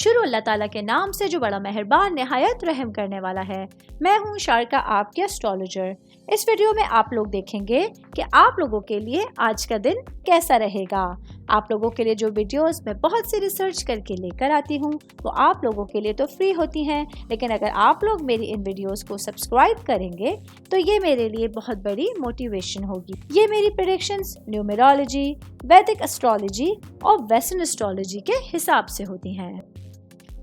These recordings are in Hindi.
शुरू अल्लाह ताला के नाम से जो बड़ा मेहरबान निहायत रहम करने वाला है। मैं हूँ शारका, आपकी एस्ट्रोलॉजर। इस वीडियो में आप लोग देखेंगे कि आप लोगों के लिए आज का दिन कैसा रहेगा। आप लोगों के लिए जो वीडियोस मैं बहुत सी रिसर्च करके लेकर आती हूँ वो आप लोगों के लिए तो फ्री होती हैं, लेकिन अगर आप लोग मेरी इन वीडियोस को सब्सक्राइब करेंगे तो ये मेरे लिए बहुत बड़ी मोटिवेशन होगी। ये मेरी प्रेडिक्शंस न्यूमेरोलॉजी, वैदिक एस्ट्रोलॉजी और वेस्टर्न एस्ट्रोलॉजी के हिसाब से होती हैं।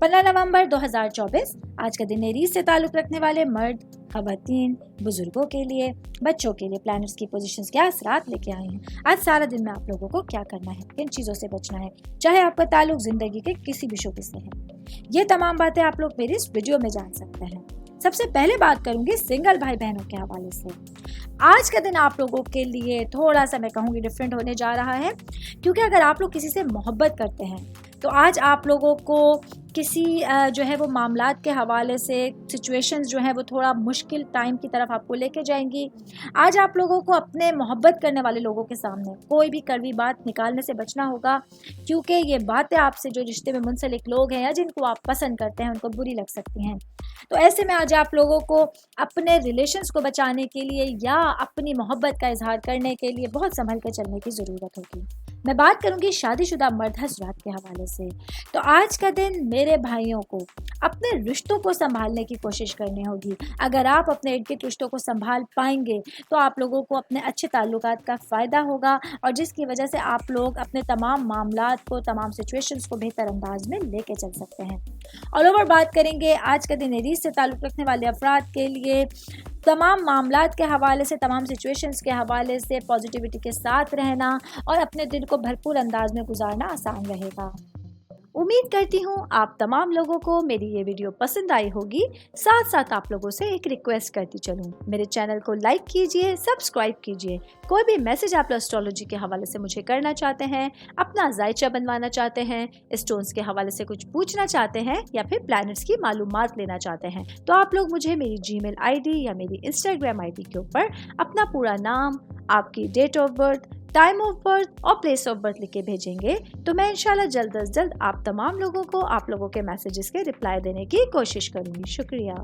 15 नवंबर 2024 आज का दिन एरीज से ताल्लुक रखने वाले मर्द, खवातीन, बुजुर्गों के लिए, बच्चों के लिए प्लैनेट्स की पोजीशंस क्या असरात लेके आए हैं। आज सारा दिन में आप लोगों को क्या करना है, किन चीज़ों से बचना है, चाहे आपका ताल्लुक जिंदगी के किसी भी शोबे से है, ये तमाम बातें आप लोग मेरी इस वीडियो में जान सकते हैं। सबसे पहले बात करूंगी सिंगल भाई बहनों के हवाले से। आज का दिन आप लोगों के लिए थोड़ा सा मैं कहूँगी डिफरेंट होने जा रहा है, क्योंकि अगर आप लोग किसी से मोहब्बत करते हैं तो आज आप लोगों को किसी जो है वो मामलात के हवाले से सिचुएशंस जो है वो थोड़ा मुश्किल टाइम की तरफ आपको लेके जाएंगी। आज आप लोगों को अपने मोहब्बत करने वाले लोगों के सामने कोई भी कड़वी बात निकालने से बचना होगा, क्योंकि ये बातें आपसे जो रिश्ते में मुंसलिक लोग हैं या जिनको आप पसंद करते हैं उनको बुरी लग सकती हैं। तो ऐसे में आज आप लोगों को अपने रिलेशंस को बचाने के लिए या अपनी मोहब्बत का इजहार करने के लिए बहुत संभल कर चलने की ज़रूरत होगी। मैं बात करूंगी शादीशुदा मर्द हज़रात के हवाले से। तो आज का दिन मेरे भाइयों को अपने रिश्तों को संभालने की कोशिश करनी होगी। अगर आप अपने इर्द गिर्द रिश्तों को संभाल पाएंगे तो आप लोगों को अपने अच्छे ताल्लुकात का फ़ायदा होगा, और जिसकी वजह से आप लोग अपने तमाम मामलात को, तमाम सिचुएशंस को बेहतर अंदाज में लेके चल सकते हैं। ऑल ओवर बात करेंगे आज का दिन एरीज से ताल्लुक़ रखने वाले अफराद के लिए तमाम मामलात के हवाले से, तमाम सिचुएशंस के हवाले से पॉजिटिविटी के साथ रहना और अपने दिन को भरपूर अंदाज में गुजारना आसान रहेगा। उम्मीद करती हूँ आप तमाम लोगों को मेरी ये वीडियो पसंद आई होगी। साथ साथ आप लोगों से एक रिक्वेस्ट करती चलूँ, मेरे चैनल को लाइक कीजिए, सब्सक्राइब कीजिए। कोई भी मैसेज आप एस्ट्रोलॉजी के हवाले से मुझे करना चाहते हैं, अपना जायचा बनवाना चाहते हैं, स्टोन्स के हवाले से कुछ पूछना चाहते हैं या फिर प्लैनेट्स की मालूमात लेना चाहते हैं, तो आप लोग मुझे मेरी जीमेल आईडी या मेरी इंस्टाग्राम आईडी के ऊपर अपना पूरा नाम, आपकी date of birth, time of birth और प्लेस ऑफ बर्थ लिख के भेजेंगे तो मैं इंशाल्लाह जल्द अज जल्द आप तमाम लोगों को आप लोगों के मैसेजेस के रिप्लाई देने की कोशिश करूँगी। शुक्रिया।